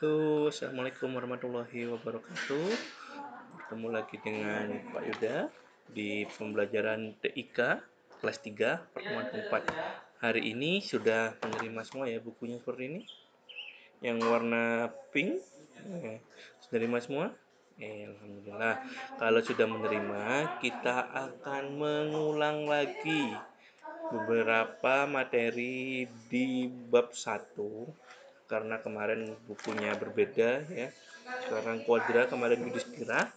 Halo, assalamualaikum warahmatullahi wabarakatuh. Bertemu lagi dengan Pak Yuda di pembelajaran TIK kelas 3 pertemuan keempat. Hari ini sudah menerima semua ya bukunya seperti ini. Yang warna pink, sudah menerima semua? Alhamdulillah. Kalau sudah menerima, kita akan mengulang lagi beberapa materi di bab 1 karena kemarin bukunya berbeda ya. Sekarang kuadra, kemarin Yudhistira,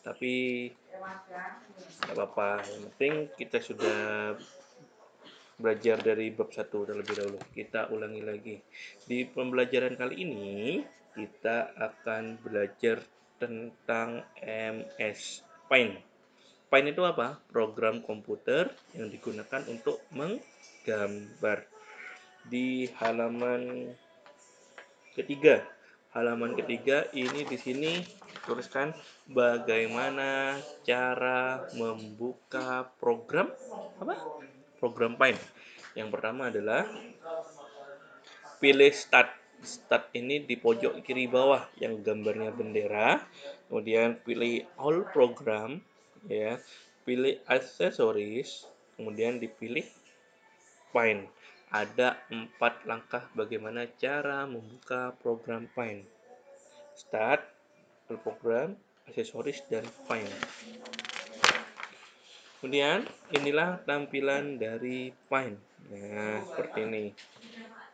tapi nggak apa-apa, yang penting kita sudah belajar dari bab 1 terlebih dahulu. Kita ulangi lagi. Di pembelajaran kali ini kita akan belajar tentang MS Paint. Paint itu apa? Program komputer yang digunakan untuk menggambar. Di halaman ketiga ini di sini tuliskan bagaimana cara membuka program Paint. Yang pertama adalah pilih start ini di pojok kiri bawah yang gambarnya bendera, kemudian pilih all program ya, pilih aksesoris, kemudian dipilih Paint. Ada 4 langkah bagaimana cara membuka program Paint. Start, program, aksesoris, dan Paint. Kemudian inilah tampilan dari Paint. Nah, seperti ini.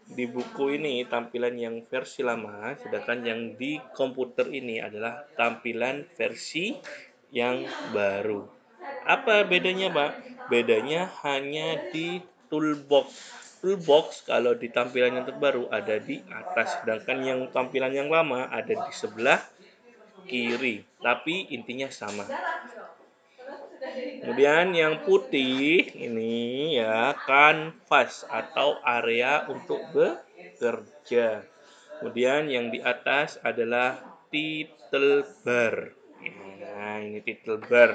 Di buku ini tampilan yang versi lama, sedangkan yang di komputer ini adalah tampilan versi yang baru. Apa bedanya, Pak? Bedanya hanya di toolbox. Toolbox kalau di tampilan yang terbaru ada di atas, sedangkan yang tampilan yang lama ada di sebelah kiri. Tapi intinya sama. Kemudian yang putih ini ya kanvas atau area untuk bekerja. Kemudian yang di atas adalah title bar. Nah, ini title bar.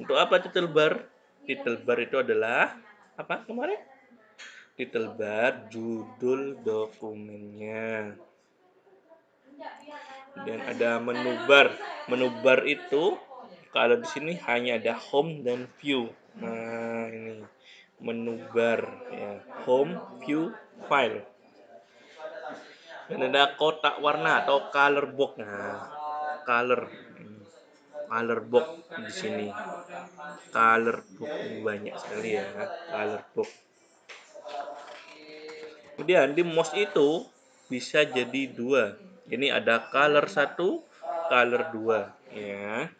Untuk apa title bar? Title bar itu adalah apa kemarin? Title bar judul dokumennya. Dan ada menu bar. Menu bar itu kalau di sini hanya ada home dan view. Nah, ini menu bar ya, home, view, file. Dan ada kotak warna atau color box. Nah, color box di sini. Color box ini banyak sekali ya, color box. Kemudian di mouse itu bisa jadi 2. Ini ada color 1, color 2 ya.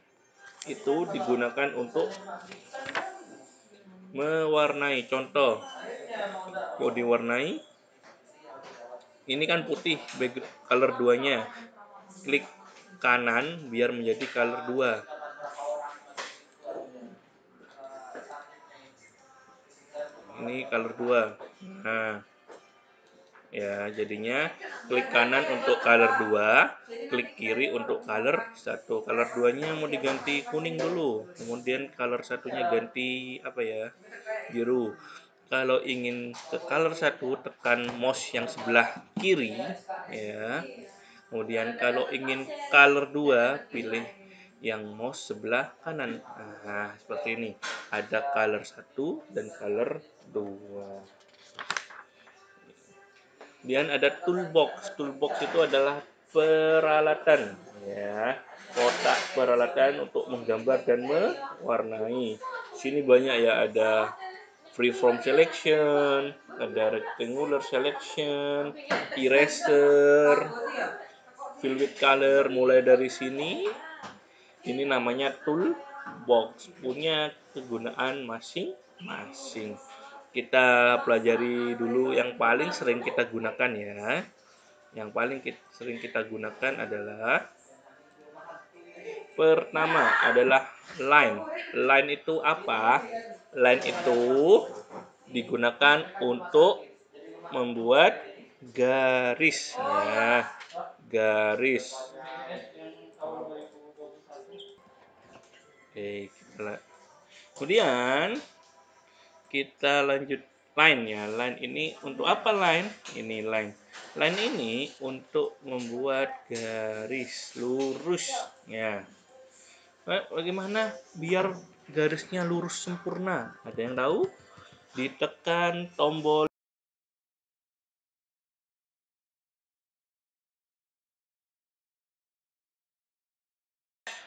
Itu digunakan untuk mewarnai. Contoh, mau diwarnai, ini kan putih color 2-nya. Klik kanan biar menjadi color 2. Ini color 2. Nah, ya jadinya klik kanan untuk color 2, klik kiri untuk color 1. Color 2-nya mau diganti kuning dulu, kemudian color 1-nya ganti apa ya, biru. Kalau ingin ke color 1 tekan mouse yang sebelah kiri ya. Kemudian kalau ingin color 2 pilih yang mouse sebelah kanan. Nah, seperti ini. Ada color 1 dan color 2. Kemudian ada toolbox. Toolbox itu adalah peralatan ya. Kotak peralatan untuk menggambar dan mewarnai. Sini banyak ya, ada freeform selection, ada rectangular selection, eraser, fill with color. Mulai dari sini ini namanya toolbox, punya kegunaan masing-masing. Kita pelajari dulu yang paling sering kita gunakan ya. Yang paling sering kita gunakan adalah pertama adalah line. Line itu apa? Line itu digunakan untuk membuat garis ya, garis. Oke, kemudian kita lanjut line ya. Line ini untuk apa line? Ini line. Line ini untuk membuat garis lurus ya. Bagaimana biar garisnya lurus sempurna? Ada yang tahu? Ditekan tombol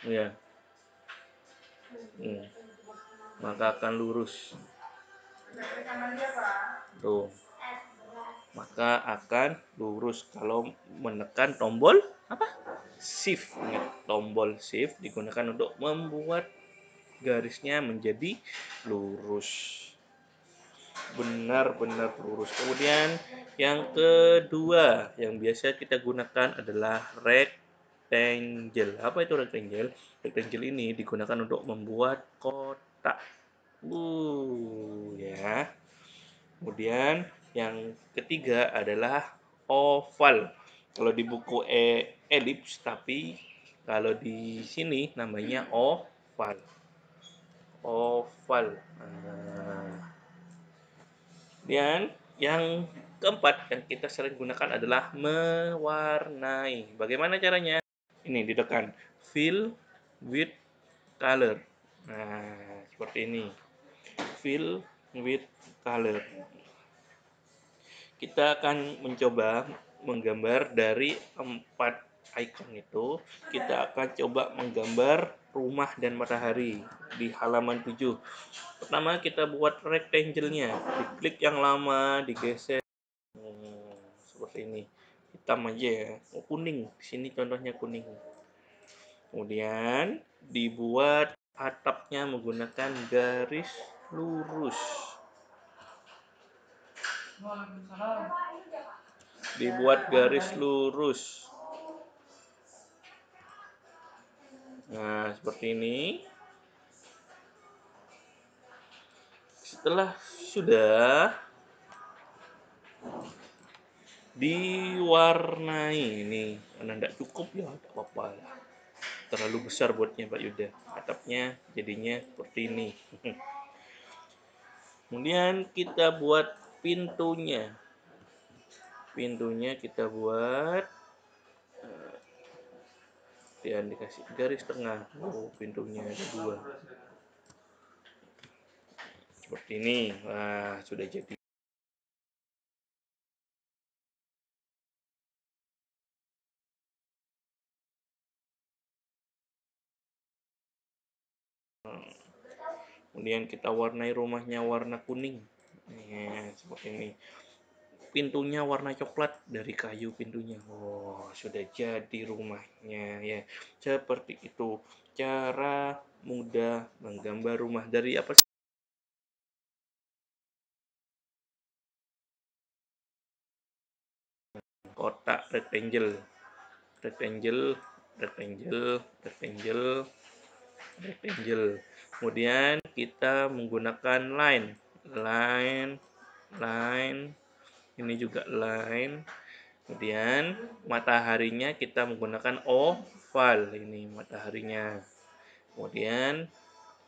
ya. Hmm. Maka akan lurus. Tuh. Maka akan lurus kalau menekan tombol apa? Shift. Tombol shift digunakan untuk membuat garisnya menjadi lurus. Benar-benar lurus. Kemudian yang kedua yang biasa kita gunakan adalah rectangle. Apa itu rectangle? Rectangle ini digunakan untuk membuat kotak. Ya. Kemudian yang ketiga adalah oval. Kalau di buku elips, tapi kalau di sini namanya oval. Oval. Dan yang keempat yang kita sering gunakan adalah mewarnai. Bagaimana caranya? Ini ditekan fill with color. Nah, seperti ini. Fill with color. Kita akan mencoba menggambar dari 4 icon itu. Kita akan coba menggambar rumah dan matahari di halaman 7. Pertama kita buat rectangle-nya. Diklik yang lama, digeser. Seperti ini. Hitam aja ya. Oh, kuning. Di sini contohnya kuning. Kemudian dibuat atapnya menggunakan garis lurus. Dibuat garis lurus. Nah, seperti ini. Setelah sudah diwarnai ini, karena tidak cukup ya, tidak apa-apa. Terlalu besar buatnya Pak Yuda. Atapnya jadinya seperti ini. Kemudian kita buat pintunya. Pintunya kita buat dan dikasih garis tengah. Oh, pintunya ada 2. Seperti ini. Wah, sudah jadi. Kemudian kita warnai rumahnya warna kuning. Ya, seperti ini. Pintunya warna coklat dari kayu pintunya. Oh, sudah jadi rumahnya ya. Seperti itu. Cara mudah menggambar rumah dari apa sih? Kotak rectangle. Rectangle, rectangle, rectangle, rectangle. Kemudian kita menggunakan line. Line, line. Ini juga line. Kemudian mataharinya kita menggunakan oval. Ini mataharinya. Kemudian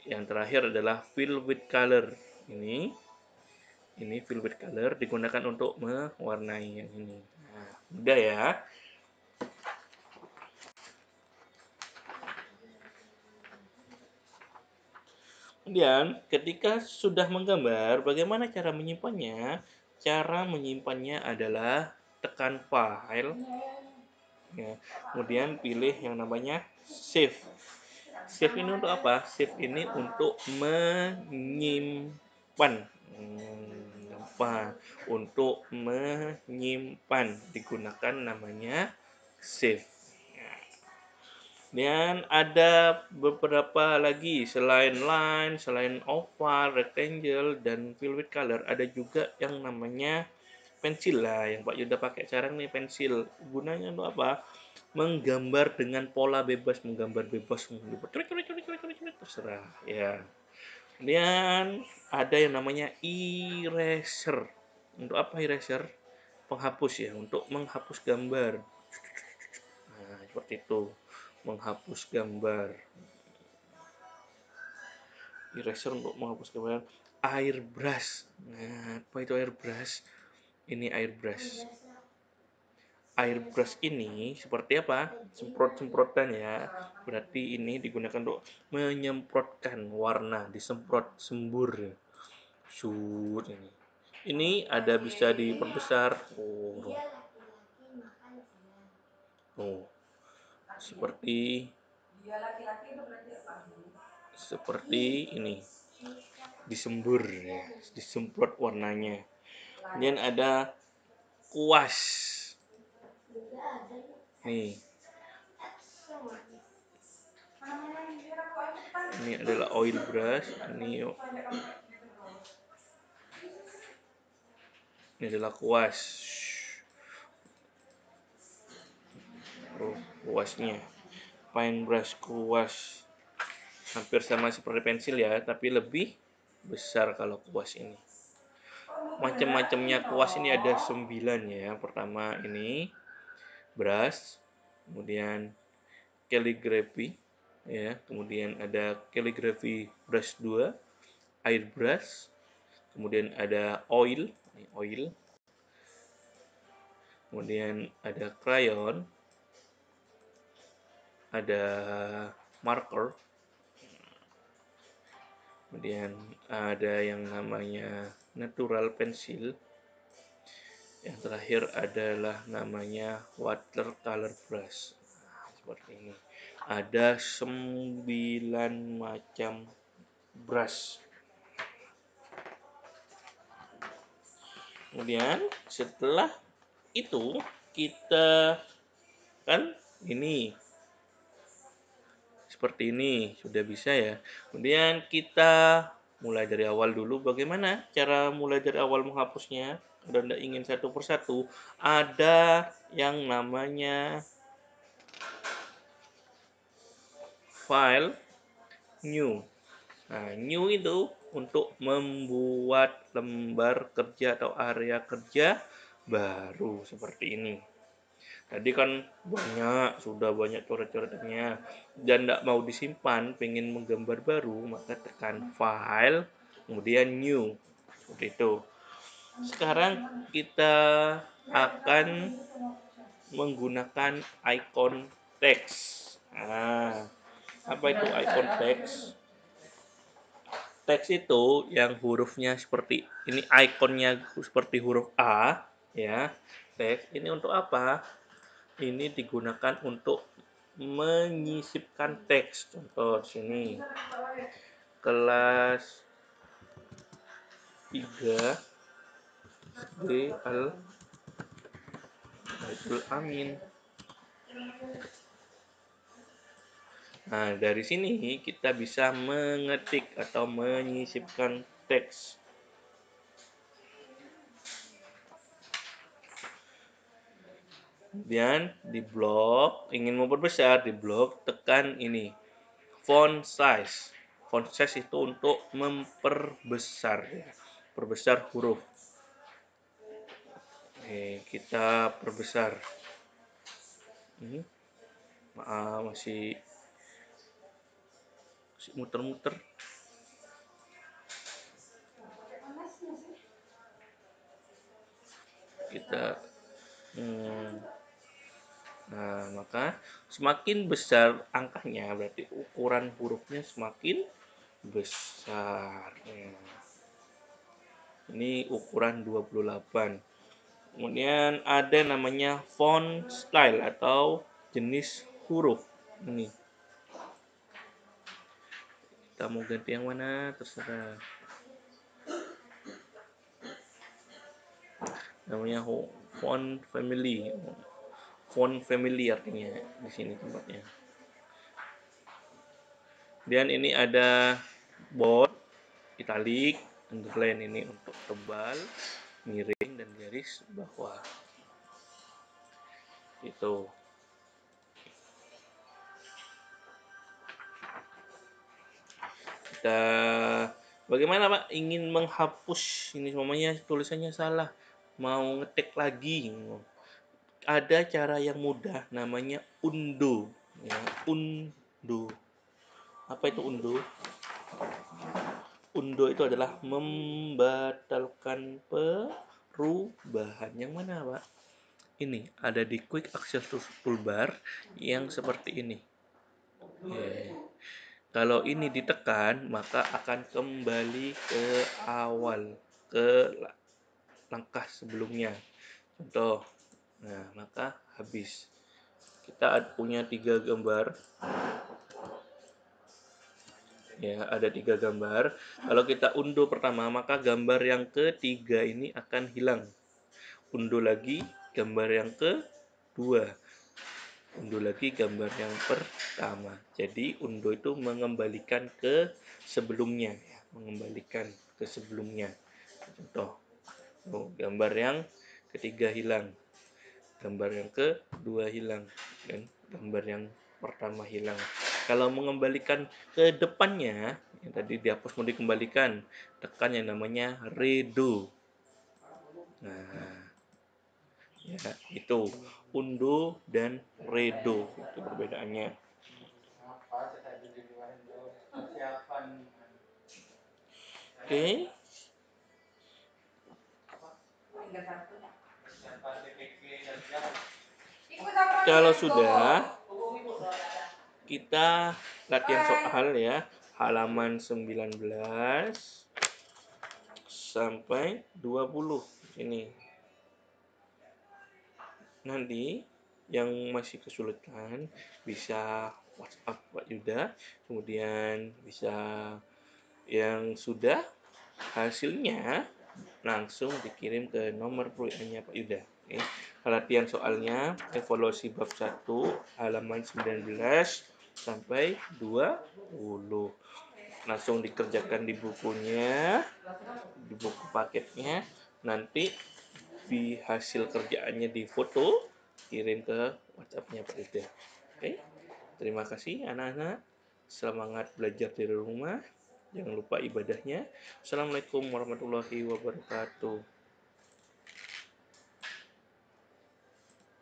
yang terakhir adalah fill with color. Ini fill with color digunakan untuk mewarnai yang ini. Nah, mudah ya. Kemudian ketika sudah menggambar, bagaimana cara menyimpannya? Cara menyimpannya adalah tekan file, ya. Kemudian pilih yang namanya save. Save ini untuk apa? Save ini untuk menyimpan. Apa? Untuk menyimpan digunakan namanya save. Dan ada beberapa lagi selain line, selain oval, rectangle, dan fill with color, ada juga yang namanya pensil lah yang Pak Yuda pakai sekarang nih pensil. Gunanya untuk apa? Menggambar dengan pola bebas, menggambar bebas, terserah ya. Kemudian ada yang namanya eraser. Untuk apa eraser? Penghapus ya, untuk menghapus gambar. Nah, seperti itu. Menghapus gambar. Eraser untuk menghapus gambar. Airbrush. Nah, apa itu airbrush? Ini airbrush. airbrush ini seperti apa? Semprot-semprotan ya. Berarti ini digunakan untuk menyemprotkan warna, disemprot sembur. Shoot ini. Ini ada bisa diperbesar. Oh, seperti ini. Disembur ya, disemprot warnanya. Kemudian ada kuas. Nih. Ini adalah oil brush. Ini adalah kuas. Kuasnya. Fine brush kuas. Hampir sama seperti pensil ya, tapi lebih besar kalau kuas ini. Macam-macamnya kuas ini ada 9 ya. Pertama ini brush, kemudian calligraphy ya, kemudian ada calligraphy brush 2, airbrush, kemudian ada oil, kemudian ada crayon, ada marker, kemudian ada yang namanya natural pencil, yang terakhir adalah namanya watercolor brush. Seperti ini. Ada 9 macam brush. Kemudian setelah itu kita kan ini seperti ini sudah bisa ya. Kemudian kita mulai dari awal dulu. Bagaimana cara mulai dari awal menghapusnya? Kalau Anda ingin satu persatu, ada yang namanya file new. Nah, new itu untuk membuat lembar kerja atau area kerja baru seperti ini. Tadi kan sudah banyak coret-coretannya dan tidak mau disimpan, pengen menggambar baru, maka tekan file, kemudian new, seperti itu. Sekarang kita akan menggunakan icon text. Nah, apa itu icon text? Teks itu yang hurufnya seperti ini, ikonnya seperti huruf A ya. Teks ini untuk apa? Ini digunakan untuk menyisipkan teks. Contoh di sini kelas 3 D Al Baitul Amin. Nah, dari sini kita bisa mengetik atau menyisipkan teks. Kemudian di blok, ingin memperbesar, di blok tekan ini font size. Font size itu untuk memperbesar ya. Perbesar huruf. Oke, kita perbesar. Ini masih muter-muter. Kita nah, maka semakin besar angkanya berarti ukuran hurufnya semakin besar. Ini ukuran 28. Kemudian ada namanya font style atau jenis huruf. Ini. Kita mau ganti yang mana terserah. Namanya font family. Font family artinya di sini tempatnya. Dan ini ada bold, italic, underline ini untuk tebal, miring dan garis bawah. Itu. Kita bagaimana Pak ingin menghapus ini semuanya tulisannya salah, mau ngetik lagi. Ada cara yang mudah namanya undo ya, undo. Apa itu undo? Undo itu adalah membatalkan perubahan. Yang mana, Pak? ini ada di quick access toolbar yang seperti ini. Ya. Kalau ini ditekan, maka akan kembali ke awal, ke langkah sebelumnya. Contoh, nah maka habis. Kita punya 3 gambar, ya ada 3 gambar. Kalau kita unduh pertama, maka gambar yang ketiga ini akan hilang. Unduh lagi gambar yang kedua, unduh lagi gambar yang pertama. Jadi unduh itu mengembalikan ke sebelumnya, ya. Mengembalikan ke sebelumnya. Contoh, gambar yang ketiga hilang, gambar yang kedua hilang, dan gambar yang pertama hilang. Kalau mengembalikan ke depannya, yang tadi dihapus mau dikembalikan, tekan yang namanya redo. Nah, ya itu undo dan redo, itu perbedaannya. Oke. Kalau sudah, kita latihan soal ya, halaman 19 sampai 20 ini. Nanti yang masih kesulitan bisa WhatsApp Pak Yuda, kemudian bisa yang sudah hasilnya langsung dikirim ke nomor WA-nya Pak Yuda. Oke. Latihan soalnya evaluasi bab 1 halaman 19 sampai 20. Langsung dikerjakan di bukunya, di buku paketnya. Nanti di hasil kerjaannya difoto, kirim ke WhatsApp-nya Pak Yuda. Oke. Terima kasih anak-anak. Semangat belajar dari rumah. Jangan lupa ibadahnya. Assalamualaikum warahmatullahi wabarakatuh.